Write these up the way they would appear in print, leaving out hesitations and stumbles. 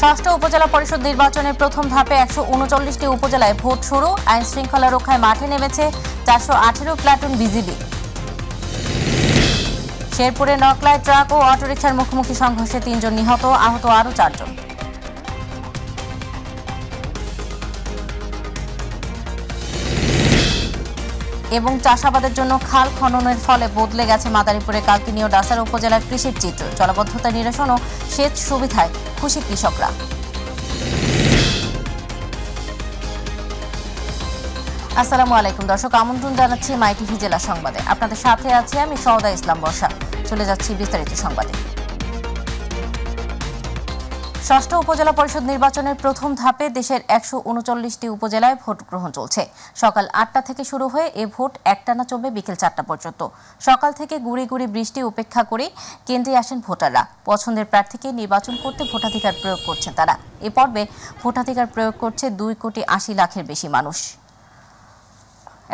ষষ্ঠ উপজেলা পরিষদ নির্বাচনের প্রথম ধাপে ১৩৯টি উপজেলায় ভোট শুরু। আইন শৃঙ্খলা রক্ষায় মাঠে নেমেছে ৪১৮ প্লাটুন বিজিবি। শেরপুরে নকলায় ট্রাক ও অটোরিকশার মুখোমুখি সংঘর্ষে ৩ জন নিহত, আহত আরও ৪ জন। এবং চাষাবাদের জন্য খাল খননের ফলে বদলে গেছে মাদারীপুরের কালকিনি ও ডাসার উপজেলার কৃষির চিত্র। জলাবদ্ধতা নিরসন ও সেচ সুবিধায় খুশি কৃষকরা। আসসালামু আলাইকুম দর্শক, আমন্ত্রণ জানাচ্ছি মাই টিভি জেলা সংবাদে। আপনাদের সাথে আছি আমি সওদা ইসলাম বর্ষা। চলে যাচ্ছি বিস্তারিত সংবাদে। ষষ্ঠ উপজেলা পরিষদ নির্বাচনের প্রথম ধাপে দেশের ১৩৯টি উপজেলায় ভোট গ্রহণ চলছে। সকাল ৮টা থেকে শুরু হয়ে এ ভোট একটানা চলবে বিকেল ৪টা পর্যন্ত। সকাল থেকে গুঁড়ি গুঁড়ি বৃষ্টি উপেক্ষা করে কেন্দ্রে আসেন ভোটাররা। পছন্দের প্রার্থীকে নির্বাচন করতে ভোটাধিকার প্রয়োগ করছেন তারা। এ পর্বে ভোটাধিকার প্রয়োগ করছে ২,৮০,০০,০০০ বেশি মানুষ।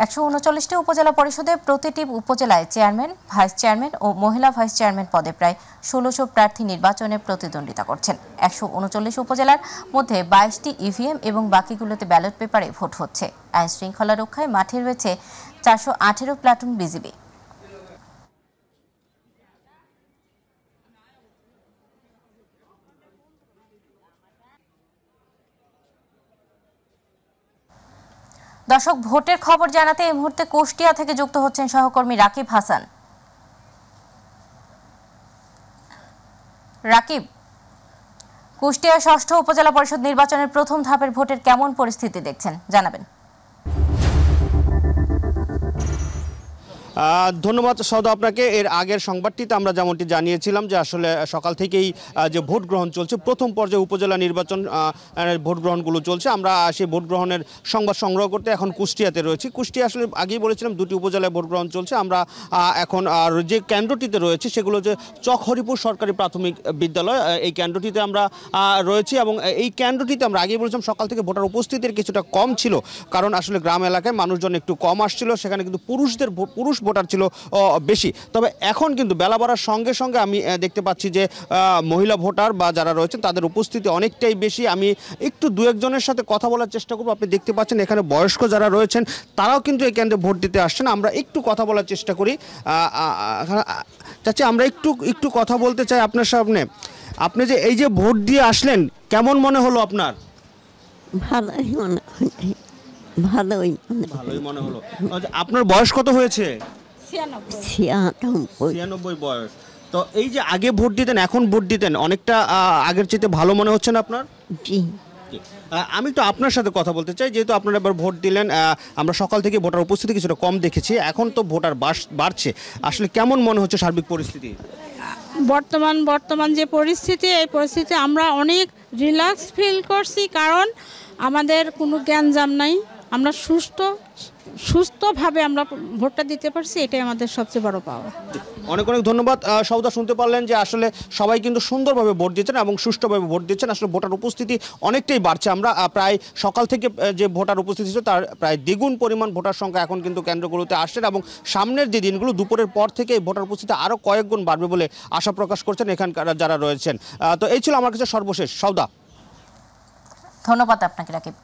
১৩৯টি উপজেলা পরিষদে প্রতিটি উপজেলায় চেয়ারম্যান, ভাইস চেয়ারম্যান ও মহিলা ভাইস চেয়ারম্যান পদে প্রায় ১৬০০ প্রার্থী নির্বাচনে প্রতিদ্বন্দ্বিতা করছেন। ১৩৯ উপজেলার মধ্যে ২২টি ইভিএম এবং বাকিগুলোতে ব্যালট পেপারে ভোট হচ্ছে। আইন শৃঙ্খলা রক্ষায় মাঠে রয়েছে ৪১৮ প্লাটুন বিজিবি। দর্শক, ভোটের খবর জানাতে এই মুহূর্তে কুষ্টিয়া থেকে যুক্ত হচ্ছেন সহকর্মী রাকিব হাসান। রাকিব, কুষ্টিয়া ষষ্ঠ উপজেলা পরিষদ নির্বাচনের প্রথম ধাপের ভোটের কেমন পরিস্থিতি দেখছেন জানাবেন। ধন্যবাদ সৌদা আপনাকে। এর আগের সংবাদটিতে আমরা যেমনটি জানিয়েছিলাম যে আসলে সকাল থেকেই যে ভোট গ্রহণ চলছে, প্রথম পর্যায়ে উপজেলা নির্বাচন ভোট গ্রহণগুলো চলছে। আমরা সেই ভোট গ্রহণের সংবাদ সংগ্রহ করতে এখন কুষ্টিয়াতে রয়েছি। কুষ্টিয়া আসলে আগেই বলেছিলাম 2টি উপজেলায় ভোট গ্রহণ চলছে। আমরা এখন যে কেন্দ্রটিতে রয়েছে সেগুলো যে চকহরিপুর সরকারি প্রাথমিক বিদ্যালয়, এই কেন্দ্রটিতে আমরা রয়েছি এবং এই কেন্দ্রটিতে আমরা আগেই বলেছিলাম সকাল থেকে ভোটার উপস্থিতির কিছুটা কম ছিল, কারণ আসলে গ্রাম এলাকায় মানুষজন একটু কম আসছিল। সেখানে কিন্তু পুরুষ ভোটার ছিল বেশি। তবে এখন কিন্তু বেলা বাড়ার সঙ্গে সঙ্গে আমি দেখতে পাচ্ছি যে মহিলা ভোটার বা যারা রয়েছেন তাদের উপস্থিতি অনেকটাই বেশি। আমি একটু দু একজনের সাথে কথা বলার চেষ্টা করব। আপনি দেখতে পাচ্ছেন এখানে বয়স্ক যারা রয়েছেন তারাও কিন্তু এই কেন্দ্রে ভোট দিতে আসছেন। আমরা একটু কথা বলার চেষ্টা করি। চাচি, আমরা একটু কথা বলতে চাই আপনার সামনে। আপনি যে এই যে ভোট দিয়ে আসলেন, কেমন মনে হলো আপনার? ভালোই মনে হলো। আপনার বয়স কত হয়েছে? 96 বয়স। তো এই যে আগে ভোট দিতেন, এখন ভোট দিতেন, অনেকটা আগের চেয়ে ভালো মনে হচ্ছে না আপনার? জি। আমি তো আপনার সাথে কথা বলতে চাই, যেহেতু আপনারা এবার ভোট দিলেন। আমরা সকাল থেকে ভোটার উপস্থিতি কিছুটা কম দেখেছি, এখন তো ভোটার বাড়ছে। আসলে কেমন মনে হচ্ছে সার্বিক পরিস্থিতি? বর্তমান যে পরিস্থিতি, এই পরিস্থিতি আমরা অনেক রিল্যাক্স ফিল করছি, কারণ আমাদের কোনো জ্ঞানজাম নাই। আমরা সুস্থভাবে আমরা ভোটটা দিতে পারছি, এটাই আমাদের সবচেয়ে বড় পাওয়া। অনেক ধন্যবাদ সৌদা। শুনতে পারলেন যে আসলে সবাই কিন্তু সুন্দরভাবে ভোট দিচ্ছেন এবং সুষ্ঠুভাবে ভোট দিচ্ছেন। আসলে ভোটার উপস্থিতি অনেকটাই বাড়ছে। আমরা প্রায় সকাল থেকে যে ভোটার উপস্থিতি ছিল তার প্রায় দ্বিগুণ পরিমাণ ভোটার সংখ্যা এখন কিন্তু কেন্দ্রগুলোতে আসছেন এবং সামনের যে দিনগুলো দুপুরের পর থেকে এই ভোটার উপস্থিতি আরও কয়েক গুণ বাড়বে বলে আশা প্রকাশ করছেন এখানকার যারা রয়েছেন। তো এই ছিল আমার কাছে সর্বশেষ। সৌদা, ধন্যবাদ আপনাকে রাকিব।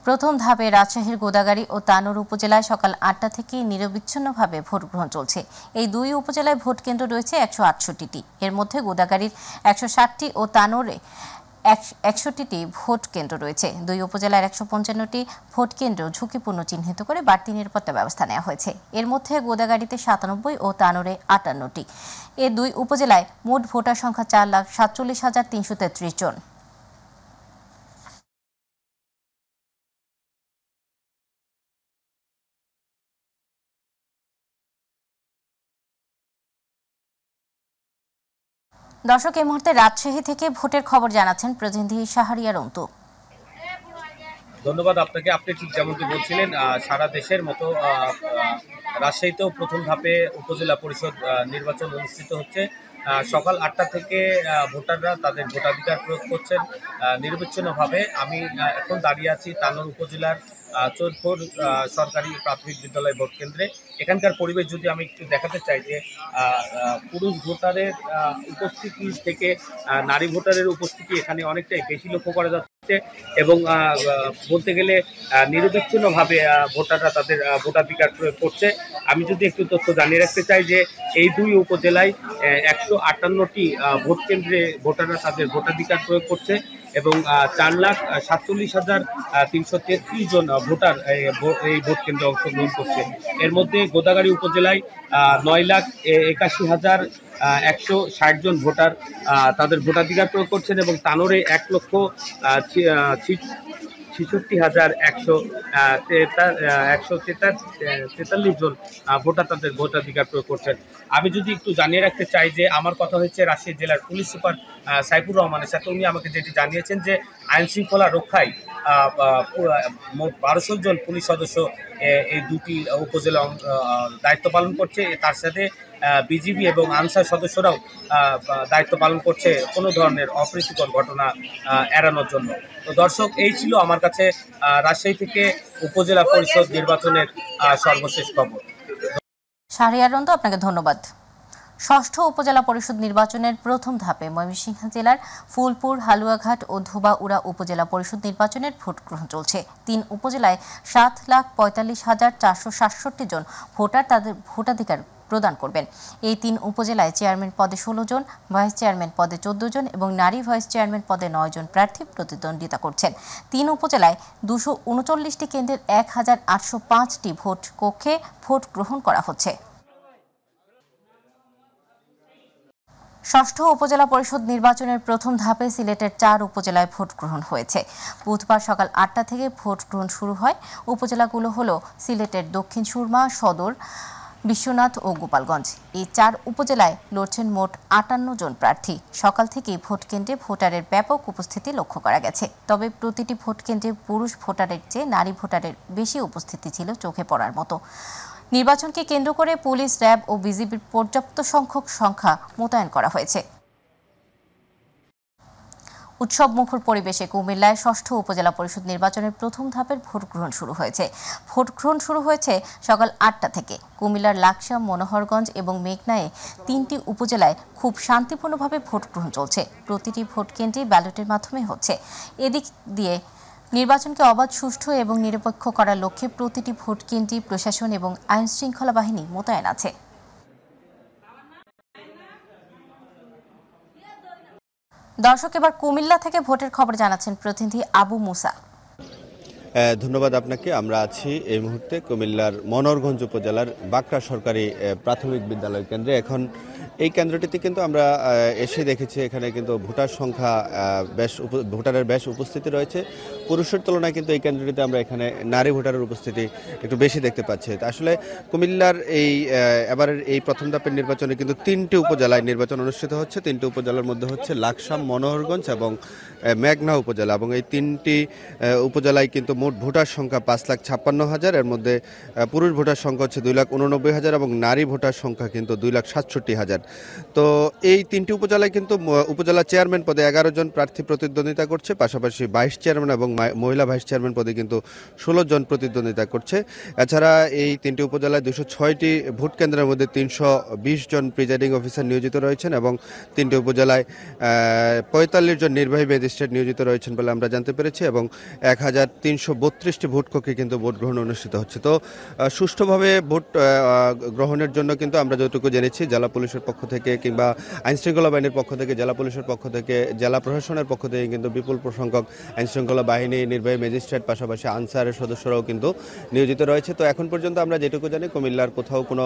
প্রথম ধাপে রাজশাহীর গোদাগাড়ী ও তানোর উপজেলায় সকাল ৮টা থেকে নিরবিচ্ছিন্নভাবে ভোট গ্রহণ চলছে। এই দুই উপজেলায় ভোট কেন্দ্র রয়েছে ১৬৮টি। এর মধ্যে গোদাগাড়ীর ১৬০টি ও তানোরে ৬১টি ভোট কেন্দ্র রয়েছে। দুই উপজেলার ১৫৫টি ভোট কেন্দ্র ঝুঁকিপূর্ণ চিহ্নিত করে বাড়তি নিরাপত্তা ব্যবস্থা নেওয়া হয়েছে। এর মধ্যে গোদাগাড়ীতে ৯৭ ও তানোরে ৫৮টি। এ দুই উপজেলায় মোট ভোটার সংখ্যা ৪,৪৭,৩৩৩ জন। দর্শক, এই মুহূর্তে রাজশাহী থেকে ভোটের খবর জানাচ্ছেন প্রতিনিধি শাহরিয়ার অন্তু। ধন্যবাদ আপনাকে। আপনি ঠিক যেমনটি বলছিলেন, সারা দেশের মতো রাজশাহীতেও প্রথম ধাপে উপজেলা পরিষদ নির্বাচন অনুষ্ঠিত হচ্ছে। সকাল ৮টা থেকে ভোটাররা তাদের ভোটাধিকার প্রয়োগ করছেন নিরবিচ্ছিন্নভাবে। আমি এখন দাঁড়িয়ে আছি তানোর উপজেলার চৈতপুর সরকারি প্রাথমিক বিদ্যালয় ভোট কেন্দ্রে। এখানকার পরিবেশ যদি আমি একটু দেখাতে চাই যে পুরুষ ভোটারের উপস্থিতি থেকে নারী ভোটারের উপস্থিতি এখানে অনেকটাই বেশি লক্ষ্য করা যাচ্ছে এবং বলতে গেলে নিরবিচ্ছিন্নভাবে ভোটাররা তাদের ভোটাধিকার প্রয়োগ করছে। আমি যদি একটু তথ্য জানিয়ে রাখতে চাই যে এই দুই উপজেলায় 158টি ভোট কেন্দ্রে ভোটাররা তাদের ভোটাধিকার প্রয়োগ করছে এবং 4,47,333 জন ভোটার এই ভোট কেন্দ্রে অংশগ্রহণ করছে। এর মধ্যে গোদাগাড়ী উপজেলায় 9,81,160 জন ভোটার তাদের ভোটাধিকার প্রয়োগ করছেন এবং তানোরে 1,66,143 জন ভোটার তাদের ভোটাধিকার প্রয়োগ করছেন। আমি যদি একটু জানিয়ে রাখতে চাই যে আমার কথা হচ্ছে রাজশাহী জেলার পুলিশ সুপার সাইফুর রহমানের সাথে। উনি আমাকে যেটি জানিয়েছেন যে আইন শৃঙ্খলা রক্ষায় মোট 1200 জন পুলিশ সদস্য এই দুটি উপজেলা দায়িত্ব পালন করছে। তার সাথে বিজিবি এবং আনসার সদস্যরাও দায়িত্ব পালন করছে কোনো ধরনের অপ্রীতিকর ঘটনা এড়ানোর জন্য। তো দর্শক, এই ছিল আমার কাছে রাজশাহী থেকে উপজেলা পরিষদ নির্বাচনের সর্বশেষ খবর। শাহরিয়ার রন্তু, আপনাকে ধন্যবাদ। ষষ্ঠ উপজেলা পরিষদ নির্বাচনের প্রথম ধাপে ময়মনসিংহ জেলার ফুলপুর, হালুয়াঘাট ও ধোবাউড়া উপজেলা পরিষদ নির্বাচনের ভোট গ্রহণ চলছে। 3 উপজেলায় 7,45,467 জন ভোটার তাদের ভোটাধিকার প্রদান করবেন। এই 3 উপজেলায় চেয়ারম্যান পদে 16 জন, ভাইস চেয়ারম্যান পদে 14 জন এবং নারী ভাইস চেয়ারম্যান পদে 9 জন প্রার্থী প্রতিদ্বন্দ্বিতা করছেন। 3 উপজেলায় 239টি কেন্দ্রের 1,805টি ভোট কক্ষে ভোট গ্রহণ করা হচ্ছে। ষষ্ঠ উপজেলা পরিষদ নির্বাচনের প্রথম ধাপে সিলেটের 4 উপজেলায় ভোট গ্রহণ হয়েছে। বুধবার সকাল 8টা থেকে ভোট গ্রহণ শুরু হয়। উপজেলাগুলো হলো সিলেটের দক্ষিণ সুরমা, সদর, বিশ্বনাথ ও গোপালগঞ্জ। এই 4 উপজেলায় লড়ছেন মোট 58 জন প্রার্থী। সকাল থেকেই ভোট কেন্দ্রে ভোটারের ব্যাপক উপস্থিতি লক্ষ্য করা গেছে। তবে প্রতিটি ভোট কেন্দ্রে পুরুষ ভোটারের চেয়ে নারী ভোটারের বেশি উপস্থিতি ছিল চোখে পড়ার মতো। নির্বাচনকে কেন্দ্র করে পুলিশ, র্যাব ও বিজিবির পর্যাপ্ত সংখ্যা মোতায়েন করা হয়েছে। উৎসব মুখর পরিবেশে কুমিল্লায় ষষ্ঠ উপজেলা পরিষদ নির্বাচনের প্রথম ধাপের ভোট গ্রহণ শুরু হয়েছে। ভোট গ্রহণ শুরু হয়েছে সকাল 8টা থেকে। কুমিল্লার লাকসাম, মনোহরগঞ্জ এবং মেঘনায় 3টি উপজেলায় খুব শান্তিপূর্ণভাবে ভোট গ্রহণ চলছে। প্রতিটি ভোট কেন্দ্রে ব্যালটের মাধ্যমে হচ্ছে। এদিক দিয়ে নির্বাচনকে অবাধ, সুষ্ঠু এবং নিরপেক্ষ করার লক্ষ্যে প্রতিটি ভোট কেন্দ্রে প্রশাসন এবং আইন শৃঙ্খলা বাহিনী মোতায়েন আছে। দর্শক, এবার কুমিল্লা থেকে ভোটের খবর জানাচ্ছেন প্রতিনিধি আবু মুসা। ধন্যবাদ আপনাকে। আমরা আছি এই মুহূর্তে কুমিল্লার মনোহরগঞ্জ উপজেলার বাকরা সরকারি প্রাথমিক বিদ্যালয় কেন্দ্রে। এখন এই কেন্দ্রটিতে কিন্তু আমরা এসে দেখেছি এখানে কিন্তু ভোটার সংখ্যা ভোটারের বেশ উপস্থিতি রয়েছে। পুরুষের তুলনায় কিন্তু এই কেন্দ্রটিতে আমরা এখানে নারী ভোটারের উপস্থিতি একটু বেশি দেখতে পাচ্ছি। আসলে কুমিল্লার এবারের এই প্রথম ধাপের নির্বাচনে কিন্তু 3টি উপজেলায় নির্বাচন অনুষ্ঠিত হচ্ছে। 3টি উপজেলার মধ্যে হচ্ছে লাকসাম, মনোহরগঞ্জ এবং মেঘনা উপজেলা। এবং এই 3টি উপজেলায় কিন্তু মোট ভোটার সংখ্যা 5,56,000। এর মধ্যে পুরুষ ভোটার সংখ্যা হচ্ছে 2,89,000 এবং নারী ভোটার সংখ্যা কিন্তু 2,67,000। তো এই 3টি উপজেলায় কিন্তু উপজেলা চেয়ারম্যান পদে 11 জন প্রার্থী প্রতিদ্বন্দ্বিতা করছে। পাশাপাশি ভাইস চেয়ারম্যান এবং মহিলা ভাইস চেয়ারম্যান পদে কিন্তু 16 জন প্রতিদ্বন্দ্বিতা করছে। এছাড়া এই 3টি উপজেলায় 206টি ভোট কেন্দ্রের মধ্যে 320 জন প্রিজাইডিং অফিসার নিয়োজিত রয়েছেন এবং 3টি উপজেলায় 45 জন নির্বাহী ম্যাজিস্ট্রেট নিয়োজিত রয়েছেন বলে আমরা জানতে পেরেছি এবং 1,332টি ভোট কক্ষে কিন্তু ভোট গ্রহণ অনুষ্ঠিত হচ্ছে। তো সুষ্ঠুভাবে ভোট গ্রহণের জন্য কিন্তু আমরা যতটুকু জেনেছি জেলা পুলিশের পক্ষ থেকে কিংবা আইনশৃঙ্খলা বাহিনীর পক্ষ থেকে, জেলা পুলিশের পক্ষ থেকে, জেলা প্রশাসনের পক্ষ থেকে কিন্তু বিপুল সংখ্যক আইনশৃঙ্খলা বাহিনী, নির্বাহী ম্যাজিস্ট্রেট, পাশাপাশি আনসারের সদস্যরাও কিন্তু নিয়োজিত রয়েছে। তো এখন পর্যন্ত আমরা যেটুকু জানি কুমিল্লার কোথাও কোনো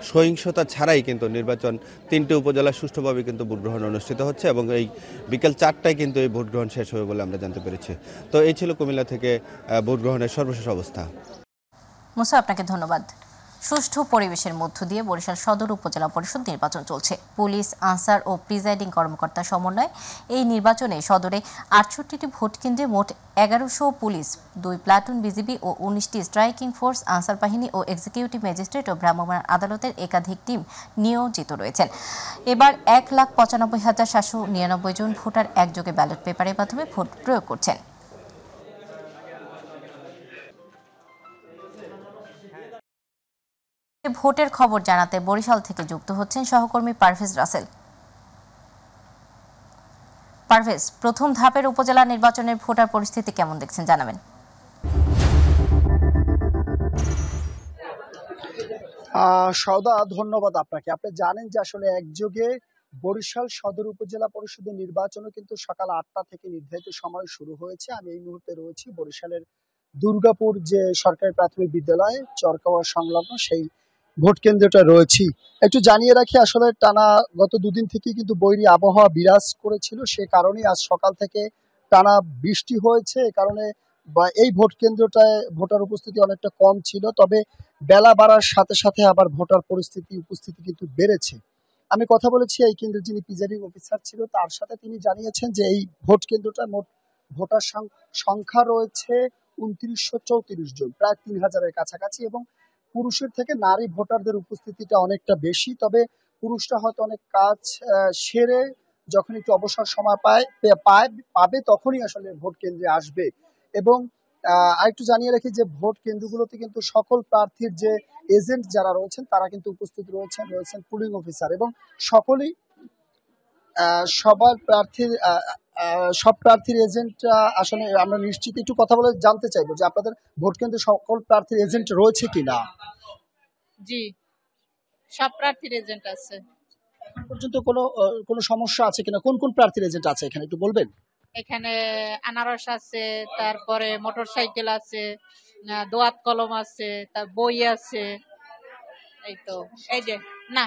সহিংসতা ছাড়াই কিন্তু নির্বাচন 3টি উপজেলা সুষ্ঠুভাবে কিন্তু ভোট গ্রহণ অনুষ্ঠিত হচ্ছে এবং এই বিকেল 4টায় কিন্তু এই ভোট গ্রহণ শেষ হবে বলে আমরা জানতে পেরেছি। তো এই ছিল কুমিল্লা থেকে ভোট গ্রহণের সর্বশেষ অবস্থা। মুসা, আপনাকে ধন্যবাদ। সুষ্ঠু পরিবেশের মধ্য দিয়ে বরিশাল সদর উপজেলা পরিষদ নির্বাচন চলছে। পুলিশ, আনসার ও প্রিজাইডিং কর্মকর্তার সমন্বয়ে এই নির্বাচনে সদরে 68টি ভোট কেন্দ্রে মোট 1100 পুলিশ, 2 প্লাটুন বিজিবি ও 19টি স্ট্রাইকিং ফোর্স, আনসার বাহিনী ও এক্সিকিউটিভ ম্যাজিস্ট্রেট ও ভ্রাম্যমাণ আদালতের একাধিক টিম নিয়োজিত রয়েছেন। এবার 1,95,799 জন ভোটার একযোগে ব্যালট পেপারের মাধ্যমে ভোট প্রয়োগ করছেন। ভোটের খবর জানাতে বরিশাল থেকে যুক্ত হচ্ছেন সহকর্মী পারভেজ রাসেল। পারভেজ, প্রথম ধাপের উপজেলা নির্বাচনের ভোটার পরিস্থিতি কেমন দেখছেন জানাবেন। সৌদা, ধন্যবাদ আপনাকে। আপনি জানেন যে আসলে একযোগে বরিশাল সদর উপজেলা পরিষদের নির্বাচনও কিন্তু সকাল 8টা থেকে নির্ধারিত সময় শুরু হয়েছে। আমি এই মুহূর্তে রয়েছি বরিশালের দুর্গাপুর যে সরকারি প্রাথমিক বিদ্যালয় চরকাওয়া সংলগ্ন সেই ভোট কেন্দ্রটা রয়েছি। একটু জানিয়ে রাখি, আসলে টানা গত দুদিন থেকে কিন্তু বৈরী আবহাওয়া বিরাজ করেছিল, সে কারণেই আজ সকাল থেকে টানা বৃষ্টি হয়েছে। এ কারণে এই ভোট কেন্দ্রটায় ভোটার উপস্থিতি অনেকটা কম ছিল, তবে বেলা বাড়ার সাথে সাথে আবার ভোটার উপস্থিতি কিন্তু বেড়েছে। আমি কথা বলেছি এই কেন্দ্রের যিনি প্রিজাইডিং অফিসার ছিল তার সাথে, তিনি জানিয়েছেন যে এই ভোট কেন্দ্রটার মোট ভোটার সংখ্যা রয়েছে ২৯৩৪ জন, প্রায় ৩,০০০-এর কাছাকাছি, এবং পুরুষের থেকে নারী ভোটারদের উপস্থিতিটা অনেকটা বেশি। তবে পুরুষরা হয়তো অনেক কাজ সেরে যখন একটু অবসর সময় পাবে তখনই আসলে ভোট কেন্দ্রে আসবে। এবং আরেকটু জানিয়ে রাখি যে ভোট কেন্দ্রগুলোতে কিন্তু সকল প্রার্থীর যে এজেন্ট যারা রয়েছেন তারা কিন্তু উপস্থিত রয়েছেন পুলিং অফিসার, এবং সকলেই সব প্রার্থীর এজেন্ট আসলে আমরা নিশ্চিত। একটু কথা বলে জানতে চাইবো যে আপনাদের ভোট কেন্দ্রে সকল প্রার্থীর এজেন্ট রয়েছে কিনা। জি, সব প্রার্থীর এজেন্ট আছে। এখন পর্যন্ত কোনো সমস্যা আছে কিনা? কোন কোন প্রার্থীর এজেন্ট আছে এখানে একটু বলবেন? এখানে আনারস আছে, তারপরে মোটরসাইকেল আছে, দোয়াত কলম আছে, তার বই আছে। এই তো, এই যে না,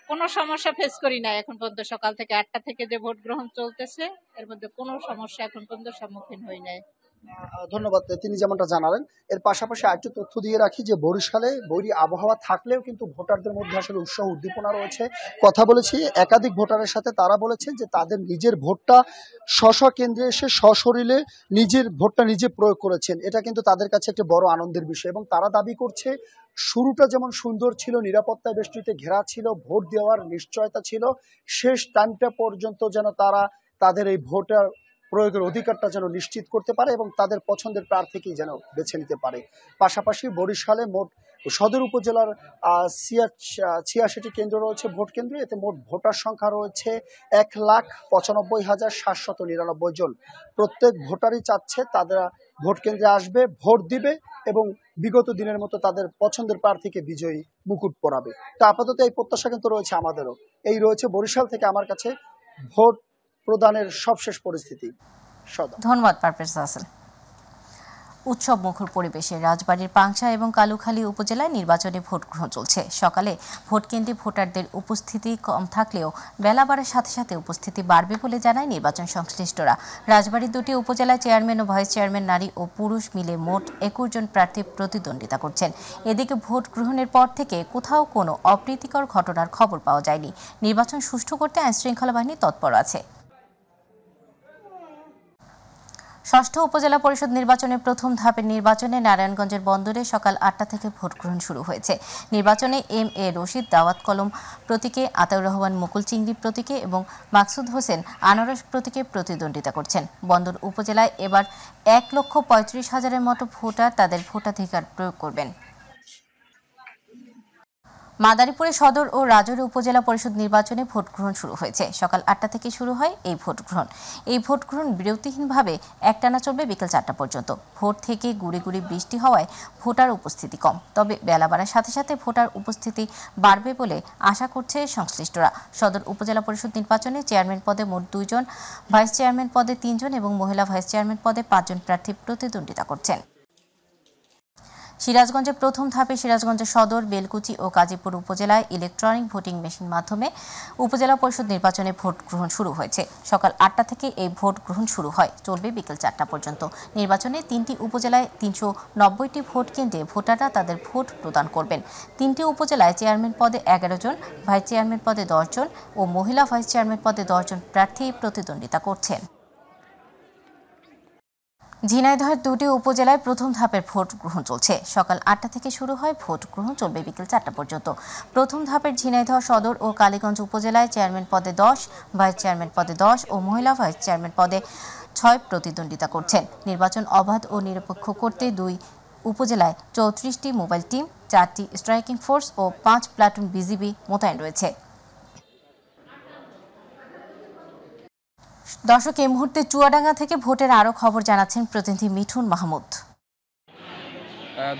কোনো সমস্যা ফেস করি না এখন পর্যন্ত। সকাল থেকে 8টা থেকে যে ভোট গ্রহণ চলতেছে এর মধ্যে কোনো সমস্যা এখন পর্যন্ত সম্মুখীন হই নাই। ধন্যবাদ। তিনি যেমনটা জানালেন, এর পাশাপাশি আরেকটু তথ্য দিয়ে রাখি যে বরিশালে বৈরী আবহাওয়া থাকলেও কিন্তু ভোটারদের মধ্যে আসলে উৎসাহ উদ্দীপনা রয়েছে। কথা বলেছি একাধিক ভোটারের সাথে, তারা বলেছেন যে তাদের নিজের ভোটটা স্ব কেন্দ্রে এসে সশরীরে নিজের ভোটটা নিজে প্রয়োগ করেছেন। এটা কিন্তু তাদের কাছে একটা বড় আনন্দের বিষয়, এবং তারা দাবি করছে শুরুটা যেমন সুন্দর ছিল, নিরাপত্তায় বেষ্টনীতে ঘেরা ছিল, ভোট দেওয়ার নিশ্চয়তা ছিল, শেষ টাইমটা পর্যন্ত যেন তারা তাদের এই ভোটার প্রয়োগের অধিকারটা যেন নিশ্চিত করতে পারে এবং তাদের পছন্দের প্রার্থীকেই যেন বেছে নিতে পারে। পাশাপাশি বরিশালে মোট সদর উপজেলার 86টি কেন্দ্র রয়েছে ভোট কেন্দ্র। এতে মোট ভোটার সংখ্যা রয়েছে ১,৯৫,৭৯৯ জন। প্রত্যেক ভোটারই চাচ্ছে তারা ভোট কেন্দ্রে আসবে, ভোট দিবে এবং বিগত দিনের মতো তাদের পছন্দের প্রার্থীকে বিজয়ী মুকুট পরাবে। তা আপাতত এই প্রত্যাশা কিন্তু রয়েছে আমাদেরও। এই রয়েছে বরিশাল থেকে আমার কাছে ভোট প্রদানের সবশেষ পরিস্থিতি। ধন্যবাদ পারভেজ রাসেল। উৎসব মুখর পরিবেশে রাজবাড়ীর পাংশা এবং কালুখালী উপজেলায় নির্বাচনে ভোট গ্রহণ চলছে। সকালে ভোট কেন্দ্রে ভোটারদের উপস্থিতি কম থাকলেও বেলা বাড়ার সাথে সাথে উপস্থিতি বাড়বে বলে জানায় নির্বাচন সংশ্লিষ্টরা। রাজবাড়ীর দুটি উপজেলায় চেয়ারম্যান ও ভাইস চেয়ারম্যান নারী ও পুরুষ মিলে মোট 21 জন প্রার্থী প্রতিদ্বন্দ্বিতা করছেন। এদিকে ভোট গ্রহণের পর থেকে কোথাও কোনো অপ্রীতিকর ঘটনার খবর পাওয়া যায়নি। নির্বাচন সুষ্ঠু করতে আইনশৃঙ্খলা বাহিনী তৎপর আছে। ষষ্ঠ উপজেলা পরিষদ নির্বাচনের প্রথম ধাপের নির্বাচনে নারায়ণগঞ্জের বন্দরে সকাল 8টা থেকে ভোট গ্রহণ শুরু হয়েছে। নির্বাচনে এম এ রশিদ দাওয়াত কলম প্রতীকে, আতাউর রহমান মুকুল চিংড়ি প্রতীকে এবং মাকসুদ হোসেন আনারস প্রতীকে প্রতিদ্বন্দ্বিতা করছেন। বন্দর উপজেলায় এবার 1,35,000-এর মতো ভোটার তাদের ভোটাধিকার প্রয়োগ করবেন। মাদারীপুরে সদর ও রাজৌরি উপজেলা পরিষদ নির্বাচনে ভোট গ্রহণ শুরু হয়েছে। সকাল 8টা থেকে শুরু হয় এই ভোট গ্রহণ। এই ভোট গ্রহণ বিরতিহীনভাবে একটানা চলবে বিকেল 4টা পর্যন্ত। ভোর থেকে গুড়ি গুড়ি বৃষ্টি হওয়ায় ভোটার উপস্থিতি কম, তবে বেলা বাড়ার সাথে সাথে ভোটার উপস্থিতি বাড়বে বলে আশা করছে সংশ্লিষ্টরা। সদর উপজেলা পরিষদ নির্বাচনে চেয়ারম্যান পদে মোট 2 জন, ভাইস চেয়ারম্যান পদে 3 জন এবং মহিলা ভাইস চেয়ারম্যান পদে 5 জন প্রার্থী প্রতিদ্বন্দ্বিতা করছেন। সিরাজগঞ্জে প্রথম ধাপে সিরাজগঞ্জের সদর, বেলকুচি ও গাজীপুর উপজেলায় ইলেকট্রনিক ভোটিং মেশিন মাধ্যমে উপজেলা পরিষদ নির্বাচনে ভোট গ্রহণ শুরু হয়েছে। সকাল 8টা থেকে এই ভোট গ্রহণ শুরু হয়, চলবে বিকেল 4টা পর্যন্ত। নির্বাচনে 3টি উপজেলায় 390টি ভোট কেন্দ্রে ভোটাররা তাদের ভোট প্রদান করবেন। 3টি উপজেলায় চেয়ারম্যান পদে 11 জন, ভাইস চেয়ারম্যান পদে 10 জন ও মহিলা ভাইস চেয়ারম্যান পদে 10 জন প্রার্থী প্রতিদ্বন্দ্বিতা করছেন। ঝিনাইদহের 2টি উপজেলায় প্রথম ধাপের ভোট গ্রহণ চলছে। সকাল 8টা থেকে শুরু হয় ভোট গ্রহণ, চলবে বিকেল 4টা পর্যন্ত। প্রথম ধাপের ঝিনাইদহ সদর ও কালীগঞ্জ উপজেলায় চেয়ারম্যান পদে 10, ভাইস চেয়ারম্যান পদে 10 ও মহিলা ভাইস চেয়ারম্যান পদে 6 প্রতিদ্বন্দ্বিতা করছেন। নির্বাচন অবাধ ও নিরপেক্ষ করতে 2 উপজেলায় 34টি মোবাইল টিম, 4টি স্ট্রাইকিং ফোর্স ও 5 প্লাটুন বিজিবি মোতায়েন রয়েছে। দর্শক, এই মুহূর্তে চুয়াডাঙ্গা থেকে ভোটের আরও খবর জানাচ্ছেন প্রতিনিধি মিঠুন মাহমুদ।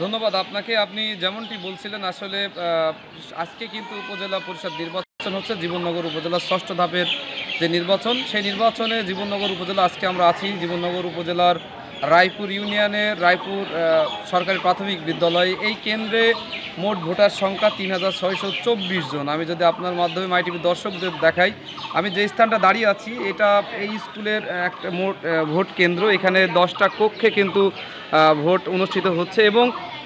ধন্যবাদ আপনাকে। আপনি যেমনটি বলছিলেন, আসলে আজকে কিন্তু উপজেলা পরিষদ নির্বাচন হচ্ছে। জীবননগর উপজেলার 6ষ্ঠ ধাপের যে নির্বাচন, সেই নির্বাচনে জীবননগর উপজেলা আজকে আমরা আছি। জীবননগর উপজেলার রায়পুর ইউনিয়নের রায়পুর সরকারি প্রাথমিক বিদ্যালয়, এই কেন্দ্রে মোট ভোটার সংখ্যা 3624 জন। আমি যদি আপনার মাধ্যমে মাইটিভি দর্শকদের দেখাই, আমি যে স্থানটা দাঁড়িয়ে আছি এটা এই স্কুলের একটা মোট ভোট কেন্দ্র। এখানে 10টা কক্ষে কিন্তু ভোট অনুষ্ঠিত হচ্ছে এবং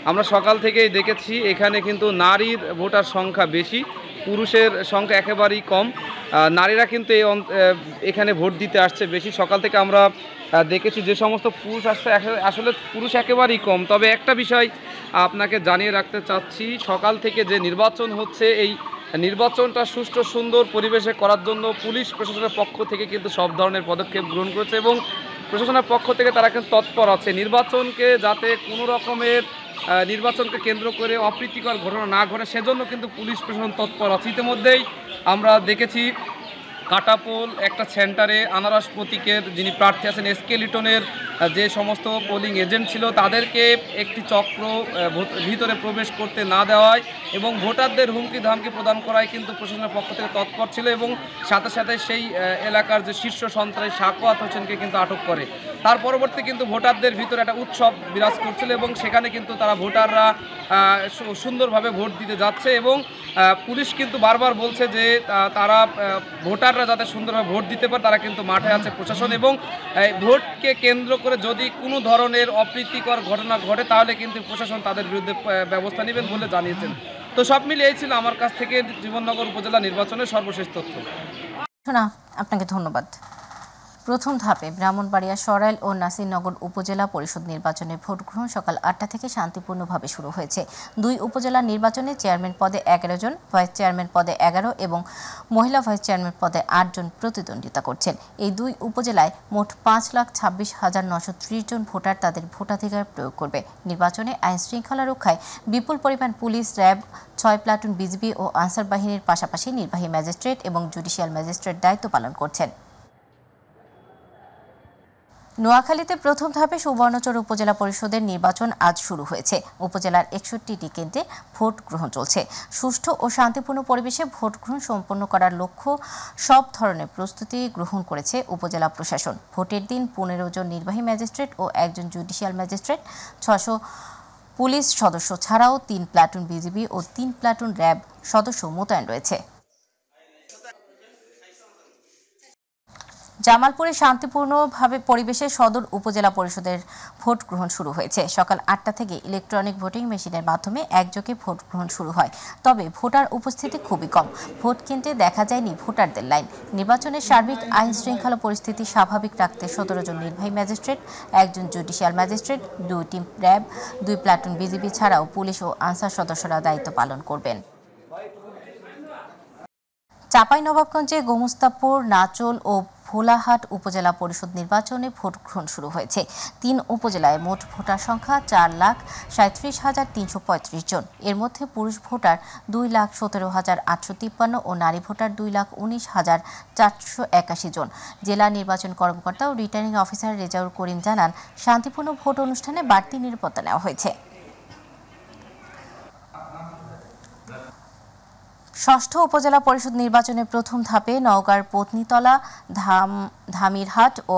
আমরা সকাল থেকেই দেখেছি এখানে কিন্তু নারীর ভোটার সংখ্যা বেশি, পুরুষের সংখ্যা একেবারেই কম। নারীরা কিন্তু এখানে ভোট দিতে আসছে বেশি। সকাল থেকে আমরা দেখেছি যে সমস্ত পুরুষ আসছে, আসলে পুরুষ একেবারেই কম। তবে একটা বিষয় আপনাকে জানিয়ে রাখতে চাচ্ছি, সকাল থেকে যে নির্বাচন হচ্ছে, এই নির্বাচনটা সুষ্ঠু সুন্দর পরিবেশে করার জন্য পুলিশ প্রশাসনের পক্ষ থেকে কিন্তু সব ধরনের পদক্ষেপ গ্রহণ করেছে এবং প্রশাসনের পক্ষ থেকে তারা কিন্তু তৎপর আছে নির্বাচনকে যাতে কোনো রকমের নির্বাচনকে কেন্দ্র করে অপ্রীতিকর ঘটনা না ঘটে, সেজন্য কিন্তু পুলিশ প্রশাসন তৎপর আছে। ইতিমধ্যেই আমরা দেখেছি কাটাপোল একটা সেন্টারে আনারস প্রতীকের যিনি প্রার্থী আছেন এসকে লিটনের যে সমস্ত পোলিং এজেন্ট ছিল তাদেরকে একটি চক্র ভিতরে প্রবেশ করতে না দেওয়ায় এবং ভোটারদের হুমকি ধামকি প্রদান করায় কিন্তু প্রশাসনের পক্ষ থেকে তৎপর ছিল এবং সাথে সাথে সেই এলাকার যে শীর্ষ সন্ত্রাসী সাকওয়াত হোসেনকে কিন্তু আটক করে। তার পরবর্তী কিন্তু ভোটারদের ভিতরে একটা উৎসব বিরাজ করছিল এবং সেখানে কিন্তু তারা ভোটাররা সুন্দরভাবে ভোট দিতে যাচ্ছে এবং পুলিশ কিন্তু বারবার বলছে যে তারা ভোটাররা যাতে সুন্দরভাবে ভোট দিতে পারে, তারা কিন্তু মাঠে আছে প্রশাসন এবং ভোটকে কেন্দ্র করে যদি কোনো ধরনের অপ্রীতিকর ঘটনা ঘটে তাহলে কিন্তু প্রশাসন তাদের বিরুদ্ধে ব্যবস্থা নেবেন বলে জানিয়েছেন। তো সব মিলিয়ে এই ছিল আমার কাছ থেকে জীবননগর উপজেলা নির্বাচনের সর্বশেষ তথ্য। আপনাকে ধন্যবাদ। প্রথম ধাপে ব্রাহ্মণবাড়িয়া, সরাইল ও নাসিরনগর উপজেলা পরিষদ নির্বাচনে ভোট গ্রহণ সকাল 8টা থেকে শান্তিপূর্ণভাবে শুরু হয়েছে। 2 উপজেলা নির্বাচনে চেয়ারম্যান পদে 11 জন, ভাইস চেয়ারম্যান পদে 11 এবং মহিলা ভাইস চেয়ারম্যান পদে 8 জন প্রতিদ্বন্দ্বিতা করছেন। এই 2 উপজেলায় মোট 5,26,930 জন ভোটার তাদের ভোটাধিকার প্রয়োগ করবে। নির্বাচনে আইন শৃঙ্খলা রক্ষায় বিপুল পরিমাণ পুলিশ, র্যাব, 6 প্লাটুন বিজিবি ও আনসার বাহিনীর পাশাপাশি নির্বাহী ম্যাজিস্ট্রেট এবং জুডিশিয়াল ম্যাজিস্ট্রেট দায়িত্ব পালন করছেন। নোয়াখালীতে প্রথম ধাপে সুবর্ণচর উপজেলা পরিষদের নির্বাচন আজ শুরু হয়েছে। উপজেলার 61টি কেন্দ্রে ভোট গ্রহণ চলছে। সুষ্ঠু ও শান্তিপূর্ণ পরিবেশে ভোট গ্রহণ সম্পন্ন করার লক্ষ্য সব ধরনের প্রস্তুতি গ্রহণ করেছে উপজেলা প্রশাসন। ভোটের দিন 15 জন নির্বাহী ম্যাজিস্ট্রেট ও 1 জন জুডিশিয়াল ম্যাজিস্ট্রেট, 600 পুলিশ সদস্য ছাড়াও 3 প্লাটুন বিজিবি ও 3 প্লাটুন র্যাব সদস্য মোতায়েন রয়েছে। জামালপুরে শান্তিপূর্ণভাবে পরিবেশে সদর উপজেলা পরিষদের ভোট গ্রহণ শুরু হয়েছে। সকাল 8টা থেকে ইলেকট্রনিক ভোটিং মেশিনের মাধ্যমে একযোগে ভোট গ্রহণ শুরু হয়। তবে ভোটার উপস্থিতি খুবই কম। ভোট কেন্দ্রে দেখা যায়নি ভোটারদের লাইন। নির্বাচনের সার্বিক আইন শৃঙ্খলা পরিস্থিতি স্বাভাবিক রাখতে 17 জন নির্বাহী ম্যাজিস্ট্রেট, 1 জন judicial magistrate, 2 team RAB, 2 platoon BGB ছাড়াও পুলিশ ও আনসার সদস্যরা দায়িত্ব পালন করবেন। চাঁপাইনবাবগঞ্জে গোমস্তাপুর, নাচল ও ভোলাহাট উপজেলা পরিষদ নির্বাচনে ভোট গ্রহণ শুরু হয়েছে। 3 উপজেলায় মোট ভোটার সংখ্যা 4,37,335 জন। এর মধ্যে পুরুষ ভোটার 2,17,853 ও নারী ভোটার 2,19,481 জন। জেলা নির্বাচন কর্মকর্তা ও রিটার্নিং অফিসার রেজাউল করিম জানান, শান্তিপূর্ণ ভোট অনুষ্ঠানে বাড়তি নিরাপত্তা নেওয়া হয়েছে। ষষ্ঠ উপজেলা পরিষদ নির্বাচনের প্রথম ধাপে নওগাঁর পত্নীতলা, ধামিরহাট ও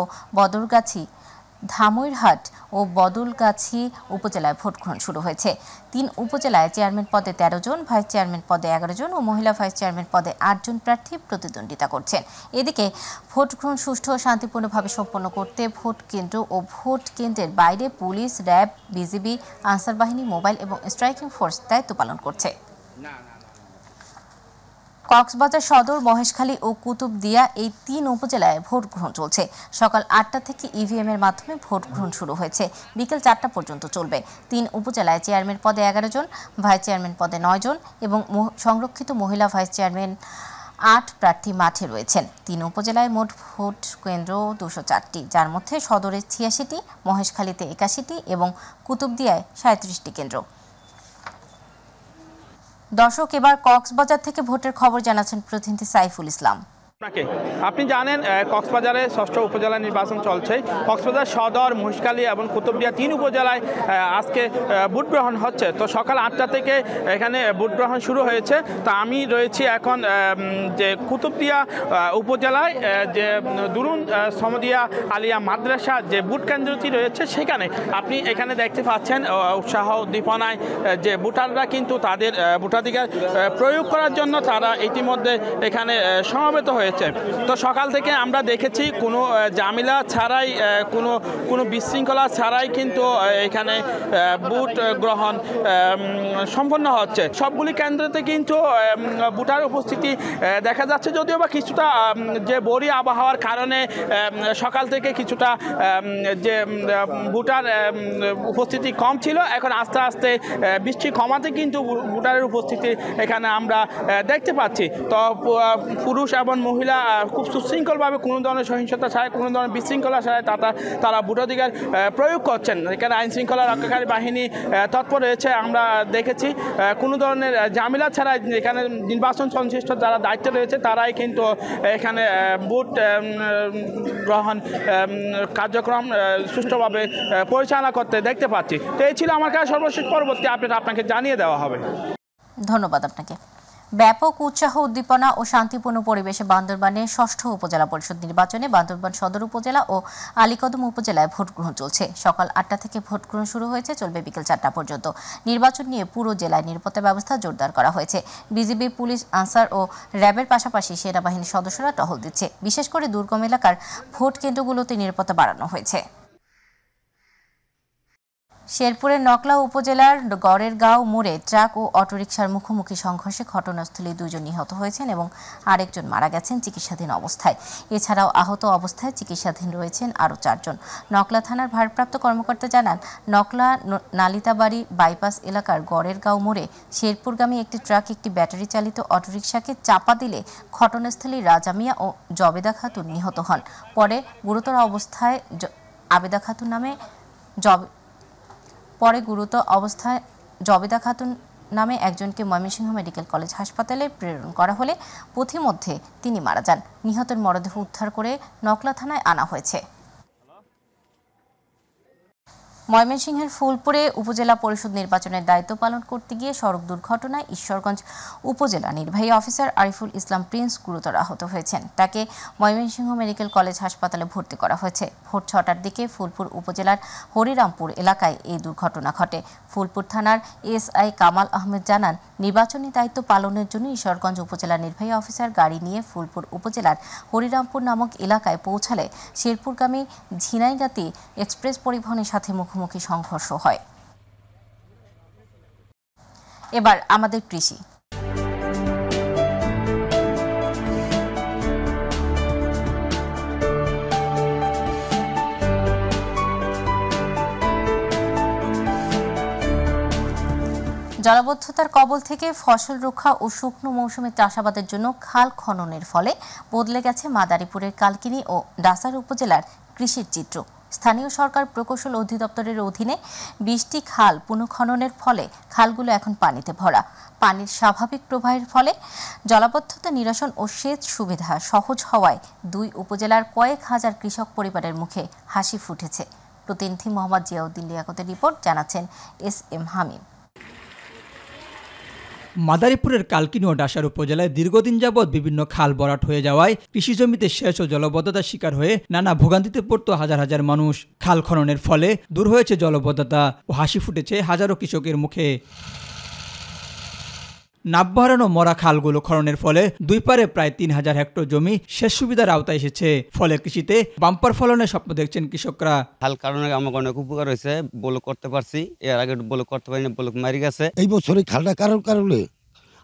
বদলগাছি উপজেলায় ভোট গ্রহণ শুরু হয়েছে। 3 উপজেলায় চেয়ারম্যান পদে 13 জন, ভাইস চেয়ারম্যান পদে 11 জন ও মহিলা ভাইস চেয়ারম্যান পদে 8 জন প্রার্থী প্রতিদ্বন্দ্বিতা করছেন। এদিকে ভোট গ্রহণ সুষ্ঠু ও শান্তিপূর্ণভাবে সম্পন্ন করতে ভোট কেন্দ্র ও ভোট কেন্দ্রের বাইরে পুলিশ, র্যাব, বিজিবি, আনসার বাহিনী, মোবাইল এবং স্ট্রাইকিং ফোর্স দায়িত্ব পালন করছে। কক্সবাজার সদর, মহেশখালী ও কুতুবদিয়া এই 3 উপজেলায় ভোট গ্রহণ চলছে। সকাল 8টা থেকে ইভিএম এর মাধ্যমে ভোট গ্রহণ শুরু হয়েছে। বিকেল 4টা পর্যন্ত চলবে। 3 উপজেলায় চেয়ারম্যান পদে 11 জন, ভাইস চেয়ারম্যান পদে 9 জন এবং সংরক্ষিত মহিলা ভাইস চেয়ারম্যান 8 প্রার্থী মাঠে রয়েছেন। 3 উপজেলায় মোট ভোট কেন্দ্র 204টি, যার মধ্যে সদরে 86টি, মহেশখালীতে 81টি এবং কুতুবদিয়ায় 37টি কেন্দ্র। দর্শক, এবার কক্সবাজার থেকে ভোটের খবর জানাচ্ছেন প্রতিনিধি সাইফুল ইসলাম। আপনি জানেন কক্সবাজারে 6ষ্ঠ উপজেলা নির্বাচন চলছে। কক্সবাজার সদর, মহেশখালী এবং কুতুবদিয়া 3 উপজেলায় আজকে ভোট গ্রহণ হচ্ছে। তো সকাল 8টা থেকে এখানে ভোট গ্রহণ শুরু হয়েছে। তো আমি রয়েছি এখন যে কুতুবদিয়া উপজেলায় যে দুরুন সমদিয়া আলিয়া মাদ্রাসা যে ভোট কেন্দ্রটি রয়েছে সেখানে আপনি এখানে দেখতে পাচ্ছেন উৎসাহ উদ্দীপনায় যে ভোটাররা কিন্তু তাদের ভোটাধিকার প্রয়োগ করার জন্য তারা ইতিমধ্যে এখানে সমবেত হয়েছে। তো সকাল থেকে আমরা দেখেছি কোনো ঝামেলা ছাড়াই, কোনো বিশৃঙ্খলা ছাড়াই কিন্তু এখানে ভোট গ্রহণ সম্পন্ন হচ্ছে। সবগুলি কেন্দ্রতে কিন্তু ভোটার উপস্থিতি দেখা যাচ্ছে, যদিও বা কিছুটা যে বরি আবহাওয়ার কারণে সকাল থেকে কিছুটা যে ভোটার উপস্থিতি কম ছিল। এখন আস্তে আস্তে বৃষ্টি কমাতে কিন্তু ভোটারের উপস্থিতি এখানে আমরা দেখতে পাচ্ছি। তো পুরুষ এবং মহিলা খুব সুশৃঙ্খলভাবে কোনো ধরনের সহিংসতা ছাড়াই, কোনো ধরনের বিশৃঙ্খলা ছাড়াই তারা ভোটাধিকার প্রয়োগ করছেন। এখানে আইন শৃঙ্খলা রক্ষাকারী বাহিনী তৎপর রয়েছে। আমরা দেখেছি কোনো ধরনের ঝামেলা ছাড়াই এখানে নির্বাচন সংশ্লিষ্ট যারা দায়িত্বে রয়েছে তারাই কিন্তু এখানে ভোট গ্রহণ কার্যক্রম সুষ্ঠুভাবে পরিচালনা করতে দেখতে পাচ্ছি। তো এই ছিল আমার কাছে সর্বশেষ। পরবর্তী আপডেট আপনাকে জানিয়ে দেওয়া হবে। ধন্যবাদ আপনাকে। ব্যাপক উৎসাহ, উদ্দীপনা ও শান্তিপূর্ণ পরিবেশে বান্দরবানের 6ষ্ঠ উপজেলা পরিষদ নির্বাচনে বান্দরবান সদর উপজেলা ও আলীকদম উপজেলায় ভোট গ্রহণ চলছে। সকাল 8টা থেকে ভোট গ্রহণ শুরু হয়েছে, চলবে বিকেল 4টা পর্যন্ত। নির্বাচন নিয়ে পুরো জেলায় নিরাপত্তা ব্যবস্থা জোরদার করা হয়েছে। বিজিবি, পুলিশ, আনসার ও র্যাবের পাশাপাশি সেনাবাহিনীর সদস্যরা টহল দিচ্ছে। বিশেষ করে দুর্গম এলাকার ভোট কেন্দ্রগুলোতে নিরাপত্তা বাড়ানো হয়েছে। শেরপুরের নকলা উপজেলার গড়ের গাঁও মোড়ে ট্রাক ও অটোরিকশার মুখোমুখি সংঘর্ষে ঘটনাস্থলে 2 জন নিহত হয়েছেন এবং আরেকজন মারা গেছেন চিকিৎসাধীন অবস্থায়। এছাড়াও আহত অবস্থায় চিকিৎসাধীন রয়েছেন আরও 4 জন। নকলা থানার ভারপ্রাপ্ত কর্মকর্তা জানান, নকলা নালিতাবাড়ি বাইপাস এলাকার গড়ের গাঁও মোড়ে শেরপুরগামী একটি ট্রাক একটি ব্যাটারি চালিত অটোরিকশাকে চাপা দিলে ঘটনাস্থলে রাজা মিয়া ও জবেদা খাতুন নিহত হন। পরে গুরুতর অবস্থায় জবেদা খাতুন নামে একজনকে ময়মনসিংহ মেডিকেল কলেজ হাসপাতালে প্রেরণ করা হলে পথিমধ্যে তিনি মারা যান। নিহতের মরদেহ উদ্ধার করে নকলা থানায় আনা হয়েছে। ময়মনসিংহের ফুলপুরে উপজেলা পরিষদ নির্বাচনের দায়িত্ব পালন করতে গিয়ে সড়ক দুর্ঘটনায় ঈশ্বরগঞ্জ উপজেলা নির্বাহী অফিসার আরিফুল ইসলাম প্রিন্স গুরুতর আহত হয়েছেন। তাকে ময়মনসিংহ মেডিকেল কলেজ হাসপাতালে ভর্তি করা হয়েছে। ভোর 6টার দিকে ফুলপুর উপজেলার হরিরামপুর এলাকায় এই দুর্ঘটনা ঘটে। ফুলপুর থানার এসআই কামাল আহমেদ জানান, নির্বাচনী দায়িত্ব পালনের জন্য ঈশ্বরগঞ্জ উপজেলা নির্বাহী অফিসার গাড়ি নিয়ে ফুলপুর উপজেলার হরিরামপুর নামক এলাকায় পৌঁছালে শেরপুরগামী ঝিনাইগাতি এক্সপ্রেস পরিবহনের সাথে মুখোমুখি সংঘর্ষ হয়। এবার আমাদের কৃষি। জলাবদ্ধতার কবল থেকে ফসল রক্ষা ও শুকনো মৌসুমে চাষাবাদের জন্য খাল খননের ফলে বদলে গেছে মাদারীপুরের কালকিনি ও ডাসার উপজেলার কৃষির চিত্র। স্থানীয় সরকার প্রকৌশল অধিদপ্তরের অধীনে 20টি খাল পুনঃখননের ফলে খালগুলো এখন পানিতে ভরা। পানির স্বাভাবিক প্রবাহের ফলে জলাবদ্ধতা নিরসন ও সেচ সুবিধা সহজ হওয়ায় 2 উপজেলার কয়েক হাজার কৃষক পরিবারের মুখে হাসি ফুটেছে। প্রতিনিধি মোহাম্মদ জিয়াউদ্দিন লিয়াকতের রিপোর্ট, জানাচ্ছেন SM হামিম। মাদারীপুরের কালকিনি ও ডাসার উপজেলায় দীর্ঘদিন যাবৎ বিভিন্ন খাল ভরাট হয়ে যাওয়ায় কৃষি জমিতে সেচ ও জলবদ্ধতার শিকার হয়ে নানা ভোগান্তিতে পড়ত হাজার হাজার মানুষ। খাল খননের ফলে দূর হয়েছে জলবদ্ধতা ও হাসি ফুটেছে হাজারো কৃষকের মুখে। নাব্যহারানো মরা খালগুলো খননের ফলে 2 পারে প্রায় 3000 হেক্টর জমি সেচ সুবিধার আওতায় এসেছে। ফলে কৃষিতে বাম্পার ফলনের স্বপ্ন দেখছেন কৃষকরা। খাল কারণে আমার অনেক উপকার হয়েছে, ব্লক করতে পারছি। এর আগে ব্লক করতে পারিনি, ব্লক মারি গেছে। এই বছর এই খালটা কারণে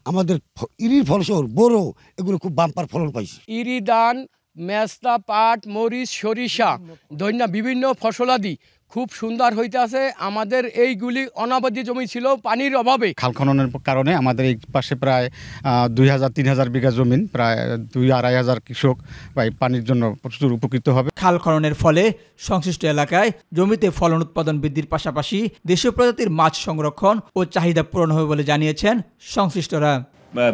আমাদের ইরির ফসল বড় এগুলো খুব বাম্পার ফলন পাইছে। ইরি ধান, মেস্তা, পাট, মরিচ, সরিষা, ধনিয়া বিভিন্ন ফসলাদি খুব সুন্দর হইতে আছে। আমাদের এইগুলি অনাবাদি জমি ছিল পানির অভাবে। খাল খননের কারণে আমাদের এই পাশে প্রায় 2000-3000 বিঘা জমি, প্রায় 2-2,500 কৃষক পানির জন্য প্রচুর উপকৃত হবে। খাল খননের ফলে সংশ্লিষ্ট এলাকায় জমিতে ফলন উৎপাদন বৃদ্ধির পাশাপাশি দেশীয় প্রজাতির মাছ সংরক্ষণ ও চাহিদা পূরণ হবে বলে জানিয়েছেন সংশ্লিষ্টরা।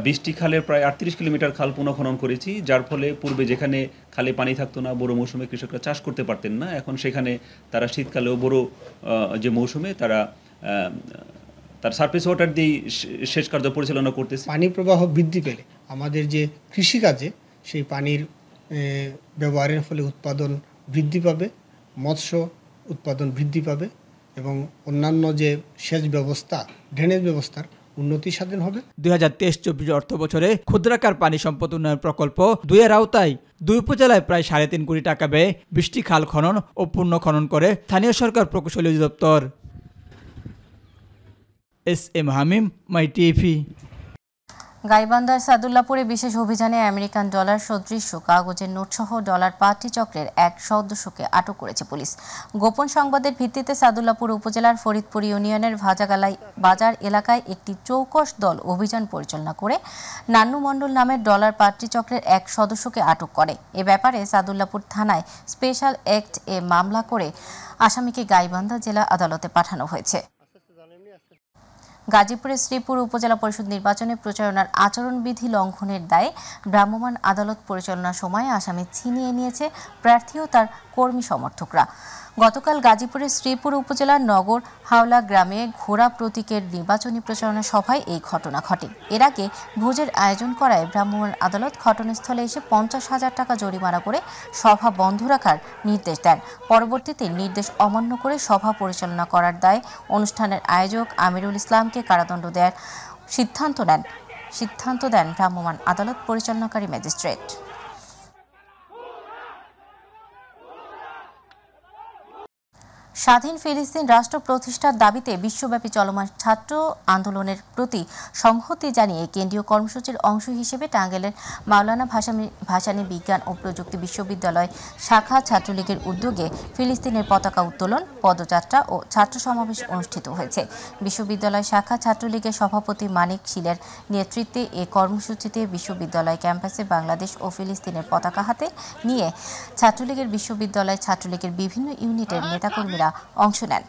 20টি খালের প্রায় 38 কিলোমিটার খাল পুনঃখনন করেছি, যার ফলে পূর্বে যেখানে খালে পানি থাকতো না, বড় মৌসুমে কৃষকরা চাষ করতে পারতেন না, এখন সেখানে তারা শীতকালেও বড় যে মৌসুমে তারা তার সারফেস ওয়াটার দিয়ে সেচ কার্য পরিচালনা করতেছে। পানি প্রবাহ বৃদ্ধি পেলে আমাদের যে কৃষিকাজে সেই পানির ব্যবহারের ফলে উৎপাদন বৃদ্ধি পাবে, মৎস্য উৎপাদন বৃদ্ধি পাবে এবং অন্যান্য যে সেচ ব্যবস্থা, ড্রেনেজ ব্যবস্থার উন্নতি সাধন হবে। 2023-24 অর্থ বছরে ক্ষুদ্রাকার পানি সম্পদ উন্নয়ন প্রকল্প 2-এর আওতায় 2 উপজেলায় প্রায় 3.5 কোটি টাকা ব্যয়ে 20টি খাল খনন ও পূর্ণ খনন করে স্থানীয় সরকার প্রকৌশল অধিদপ্তর। SM হামিম, মাই টিভি। গাইবান্ধার সাদুল্লাপুরে বিশেষ অভিযানে আমেরিকান ডলার সদৃশ কাগজের নোটসহ ডলার পার্টি চক্রের এক সদস্যকে আটক করেছে পুলিশ। গোপন সংবাদের ভিত্তিতে সাদুল্লাপুর উপজেলার ফরিদপুর ইউনিয়নের ভাজাগালাই বাজার এলাকায় একটি চৌকস দল অভিযান পরিচালনা করে নান্নু মণ্ডল নামের ডলার পার্টি চক্রের এক সদস্যকে আটক করে। এ ব্যাপারে সাদুল্লাপুর থানায় স্পেশাল অ্যাক্ট এ মামলা করে আসামিকে গাইবান্ধা জেলা আদালতে পাঠানো হয়েছে। গাজীপুরের শ্রীপুর উপজেলা পরিষদ নির্বাচনে প্রচারণার আচরণবিধি লঙ্ঘনের দায়ে ভ্রাম্যমাণ আদালত পরিচালনার সময় আসামি ছিনিয়ে নিয়েছে প্রার্থী ও তার কর্মী সমর্থকরা। গতকাল গাজীপুরের শ্রীপুর উপজেলার নগর হাওলা গ্রামে ঘোড়া প্রতীকের নির্বাচনী প্রচারণা সভায় এই ঘটনা ঘটে। এর আগে ভোজের আয়োজন করায় ভ্রাম্যমাণ আদালত ঘটনাস্থলে এসে 50,000 টাকা জরিমানা করে সভা বন্ধ রাখার নির্দেশ দেন। পরবর্তীতে নির্দেশ অমান্য করে সভা পরিচালনা করার দায়ে অনুষ্ঠানের আয়োজক আমিরুল ইসলামকে কারাদণ্ড দেওয়ার সিদ্ধান্ত দেন ভ্রাম্যমাণ আদালত পরিচালনাকারী ম্যাজিস্ট্রেট। স্বাধীন ফিলিস্তিন রাষ্ট্র প্রতিষ্ঠার দাবিতে বিশ্বব্যাপী চলমান ছাত্র আন্দোলনের প্রতি সংহতি জানিয়ে কেন্দ্রীয় কর্মসূচির অংশ হিসেবে টাঙ্গাইলের মাওলানা ভাসানী বিজ্ঞান ও প্রযুক্তি বিশ্ববিদ্যালয় শাখা ছাত্রলীগের উদ্যোগে ফিলিস্তিনের পতাকা উত্তোলন, পদযাত্রা ও ছাত্র সমাবেশ অনুষ্ঠিত হয়েছে। বিশ্ববিদ্যালয় শাখা ছাত্রলীগের সভাপতি মানিক শীলের নেতৃত্বে এ কর্মসূচিতে বিশ্ববিদ্যালয় ক্যাম্পাসে বাংলাদেশ ও ফিলিস্তিনের পতাকা হাতে নিয়ে ছাত্রলীগের বিশ্ববিদ্যালয় ছাত্রলীগের বিভিন্ন ইউনিটের নেতাকর্মীরা অংশ নেন।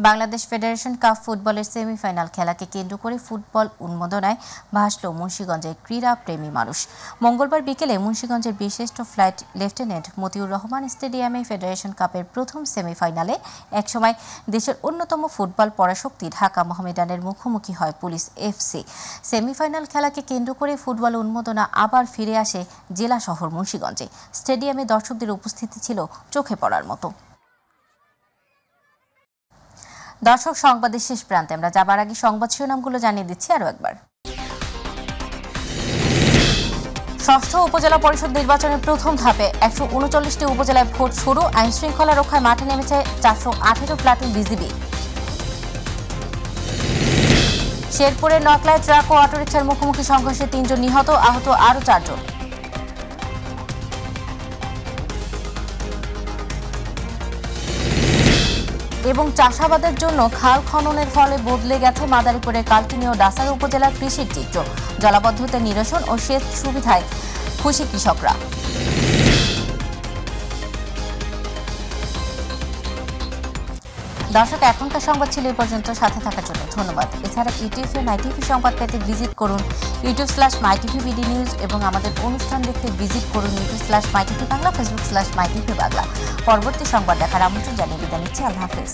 বাংলাদেশ ফেডারেশন কাপ ফুটবলের সেমিফাইনাল খেলাকে কেন্দ্র করে ফুটবল উন্মাদনায় ভাসল মুন্সিগঞ্জের ক্রীড়া প্রেমী মানুষ। মঙ্গলবার বিকেলে মুন্সিগঞ্জের বিশিষ্ট ফ্লাইট লেফটেন্যান্ট মতিউর রহমান স্টেডিয়ামে ফেডারেশন কাপের প্রথম সেমিফাইনালে একসময় দেশের অন্যতম ফুটবল পরাশক্তি ঢাকা মোহামেডানের মুখোমুখি হয় পুলিশ FC। সেমিফাইনাল খেলাকে কেন্দ্র করে ফুটবল উন্মাদনা আবার ফিরে আসে জেলা শহর মুন্সিগঞ্জে। স্টেডিয়ামে দর্শকদের উপস্থিতি ছিল চোখে পড়ার মতো। দর্শক, সংবাদের শেষ প্রান্তে আমরা যাবার আগে সংবাদ শিরোনামগুলো জানিয়ে দিচ্ছি আরও একবার। ষষ্ঠ উপজেলা পরিষদ নির্বাচনের প্রথম ধাপে 139টি উপজেলায় ভোট শুরু। আইন শৃঙ্খলা রক্ষায় মাঠে নেমেছে 418 প্লাটুন বিজিবি। শেরপুরের নকলায় ট্রাক ও অটোরিকশার মুখোমুখি সংঘর্ষে 3 জন নিহত, আহত আরও 4 জন। এবং চাষাবাদের জন্য খাল খননের ফলে বদলে গেছে মাদারীপুরের কালকিনি ও ডাসার উপজেলার কৃষির চিত্র। জলাবদ্ধতা নিরসন ও সেচ সুবিধায় খুশি কৃষকরা। দর্শক, এখনকার সংবাদ ছিল এই পর্যন্ত। সাথে থাকার জন্য ধন্যবাদ। এছাড়া ইউটিউবে মাইটিভি সংবাদ পেতে ভিজিট করুন youtube/mytvbd নিউজ এবং আমাদের অনুষ্ঠান দেখতে ভিজিট করুন youtube/mytvবাংলা, facebook/mytvবাংলা। পরবর্তী সংবাদ দেখার আমন্ত্রণ জানিয়ে বিদায় নিচ্ছি। আল্লাহ হাফেজ।